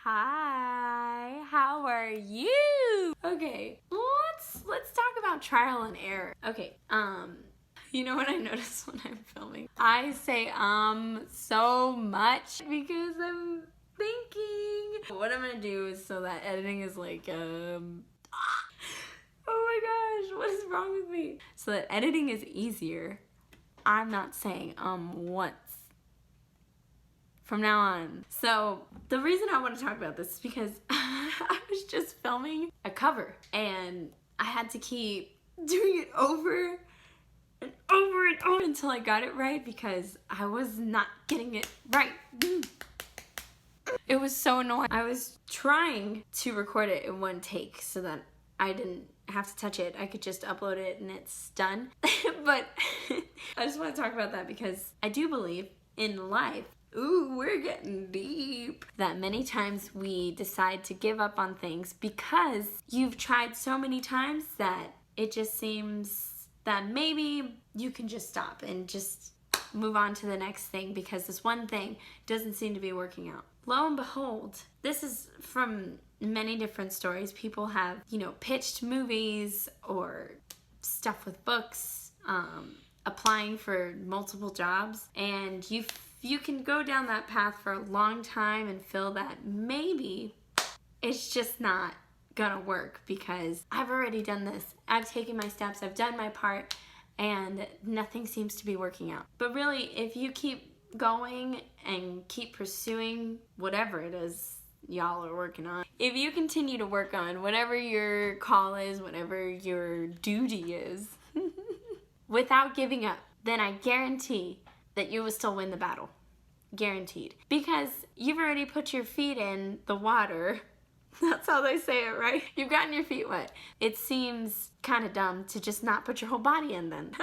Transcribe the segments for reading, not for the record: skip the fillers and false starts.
Hi, how are you? Okay, let's talk about trial and error. Okay, you know what I notice when I'm filming? I say so much because I'm thinking. What I'm gonna do is so that editing is like oh my gosh, what is wrong with me? So that editing is easier, I'm not saying once from now on. So the reason I want to talk about this is because I was just filming a cover and I had to keep doing it over and over and over until I got it right because I was not getting it right. It was so annoying. I was trying to record it in one take so that I didn't have to touch it. I could just upload it and it's done. But I just want to talk about that because I do believe in life, ooh, we're getting deep, that many times we decide to give up on things because you've tried so many times that it just seems that maybe you can just stop and just move on to the next thing because this one thing doesn't seem to be working out. Lo and behold, this is from many different stories. People have, pitched movies or stuff with books, applying for multiple jobs, and you can go down that path for a long time and feel that maybe it's just not gonna work because I've already done this. I've taken my steps, I've done my part, and nothing seems to be working out. But really, if you keep going and keep pursuing whatever it is y'all are working on, if you continue to work on whatever your call is, whatever your duty is, without giving up, then I guarantee that you will still win the battle. Guaranteed. Because you've already put your feet in the water. That's how they say it, right? You've gotten your feet wet. It seems kind of dumb to just not put your whole body in then.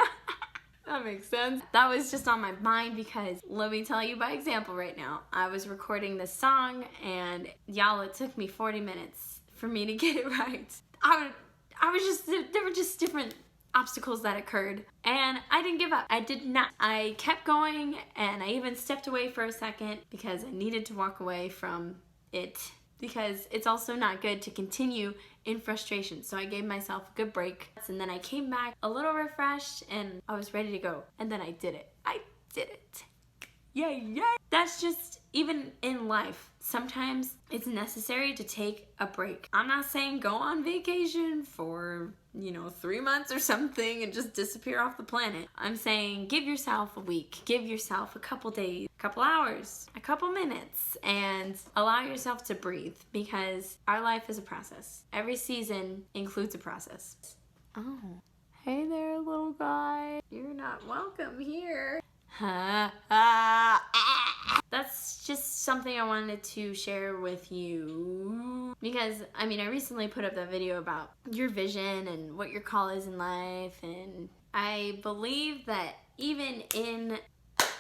That makes sense. That was just on my mind because let me tell you by example right now. I was recording this song and y'all, it took me 40 minutes for me to get it right. There were just different obstacles that occurred and I didn't give up. I did not. I kept going and I even stepped away for a second because I needed to walk away from it because it's also not good to continue in frustration. So I gave myself a good break and then I came back a little refreshed and I was ready to go. And then I did it. I did it. Yay, yay. That's just, even in life, sometimes it's necessary to take a break. I'm not saying go on vacation for, 3 months or something and just disappear off the planet. I'm saying give yourself a week, give yourself a couple days, a couple hours, a couple minutes, and allow yourself to breathe because our life is a process. Every season includes a process. Oh, hey there, little guy. You're not welcome here. That's just something I wanted to share with you because I recently put up that video about your vision and what your call is in life, and I believe that even in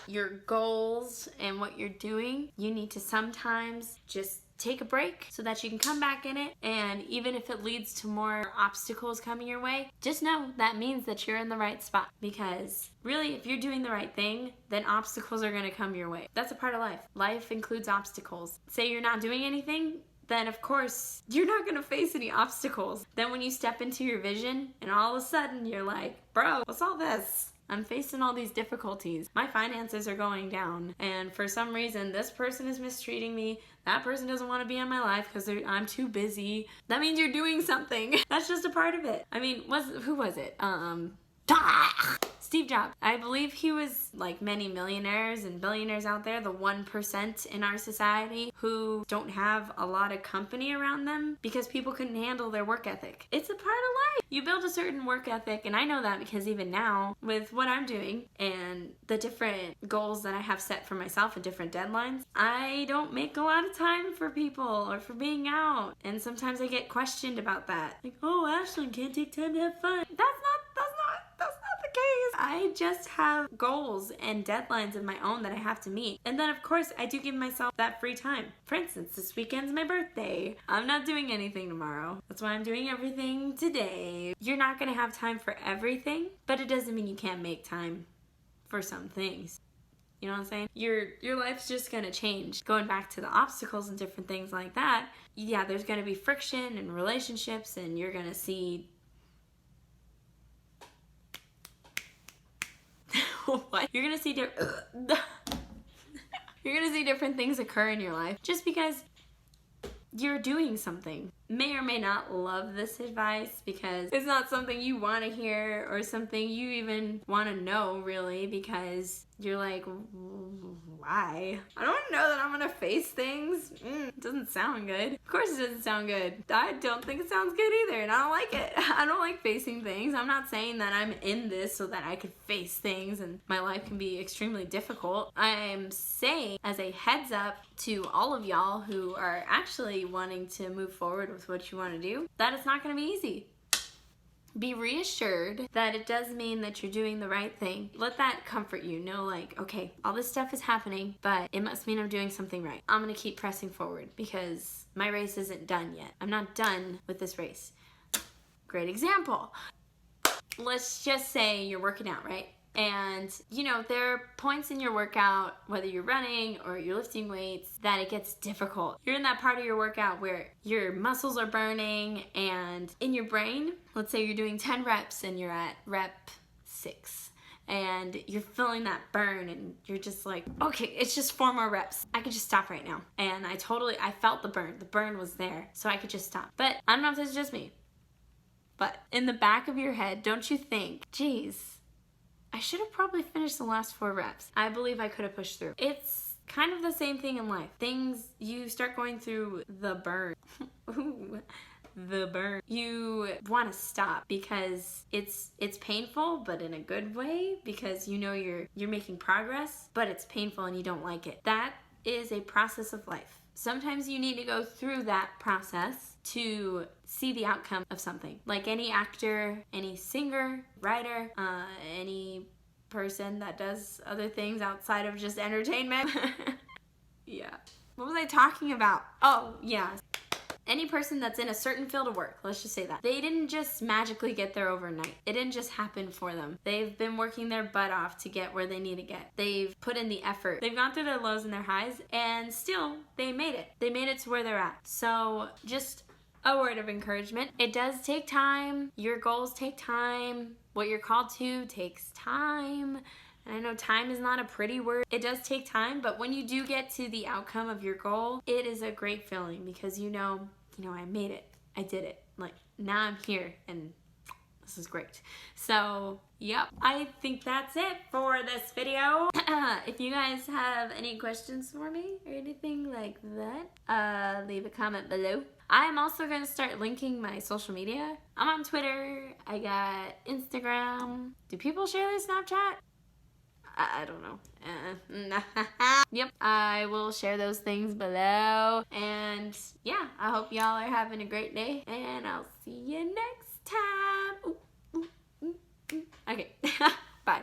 your goals and what you're doing, you need to sometimes just take a break so that you can come back in it, and even if it leads to more obstacles coming your way, just know that means that you're in the right spot because really if you're doing the right thing, then obstacles are going to come your way. That's a part of life. Life includes obstacles. Say you're not doing anything, then of course you're not going to face any obstacles. Then when you step into your vision and all of a sudden you're like, bro, what's all this? I'm facing all these difficulties. My finances are going down. And for some reason, this person is mistreating me. That person doesn't want to be in my life because I'm too busy. That means you're doing something. That's just a part of it. Who was it? Steve Jobs. I believe he was like many millionaires and billionaires out there, the 1% in our society who don't have a lot of company around them because people couldn't handle their work ethic. It's a part of life. You build a certain work ethic, and I know that because even now with what I'm doing and the different goals that I have set for myself and different deadlines, I don't make a lot of time for people or for being out. And sometimes I get questioned about that. Like, oh, Ashlyn can't take time to have fun. That's not the case. I just have goals and deadlines of my own that I have to meet. And then of course I do give myself that free time. For instance, this weekend's my birthday. I'm not doing anything tomorrow. That's why I'm doing everything today. You're not gonna have time for everything, but it doesn't mean you can't make time for some things. You know what I'm saying? Your life's just gonna change. Going back to the obstacles and different things like that, yeah, there's gonna be friction in relationships, and you're gonna see what? You're gonna see you're gonna see different things occur in your life just because you're doing something. May or may not love this advice because it's not something you want to hear or something you even want to know, really, because you're like, why? I don't know that I'm gonna face things. It doesn't sound good. Of course it doesn't sound good. I don't think it sounds good either, and I don't like it. I don't like facing things. I'm not saying that I'm in this so that I could face things and my life can be extremely difficult. I'm saying as a heads up to all of y'all who are actually wanting to move forward with what you want to do, that it's not going to be easy. Be reassured that it does mean that you're doing the right thing. Let that comfort you. Know, like, okay, all this stuff is happening, but it must mean I'm doing something right. I'm going to keep pressing forward because my race isn't done yet. I'm not done with this race. Great example. Let's just say you're working out, right? And, you know, there are points in your workout, whether you're running or you're lifting weights, that it gets difficult. You're in that part of your workout where your muscles are burning, and in your brain, let's say you're doing 10 reps and you're at rep 6. And you're feeling that burn and you're just like, okay, it's just 4 more reps. I could just stop right now. And I felt the burn. The burn was there, so I could just stop. But I don't know if it's just me, but in the back of your head, don't you think, geez, I should have probably finished the last 4 reps. I believe I could have pushed through. It's kind of the same thing in life. You start going through the burn. Ooh, the burn. You want to stop because it's painful, but in a good way, because you know you're making progress, but it's painful and you don't like it. That is a process of life. Sometimes you need to go through that process to see the outcome of something. Like any actor, any singer, writer, any person that does other things outside of just entertainment. Yeah. What was I talking about? Oh, yeah. Any person that's in a certain field of work, let's just say that. They didn't just magically get there overnight. It didn't just happen for them. They've been working their butt off to get where they need to get. They've put in the effort. They've gone through their lows and their highs, and still, they made it. They made it to where they're at. So, just a word of encouragement. It does take time. Your goals take time. What you're called to takes time. And I know time is not a pretty word. It does take time, but when you do get to the outcome of your goal, it is a great feeling because you know, I made it. I did it. Like, now I'm here and this is great. So, yep. I think that's it for this video. If you guys have any questions for me or anything like that, leave a comment below. I'm also going to start linking my social media. I'm on Twitter. I got Instagram. Do people share their Snapchat? I don't know. Yep, I will share those things below. And yeah, I hope y'all are having a great day. And I'll see you next time. Okay, bye.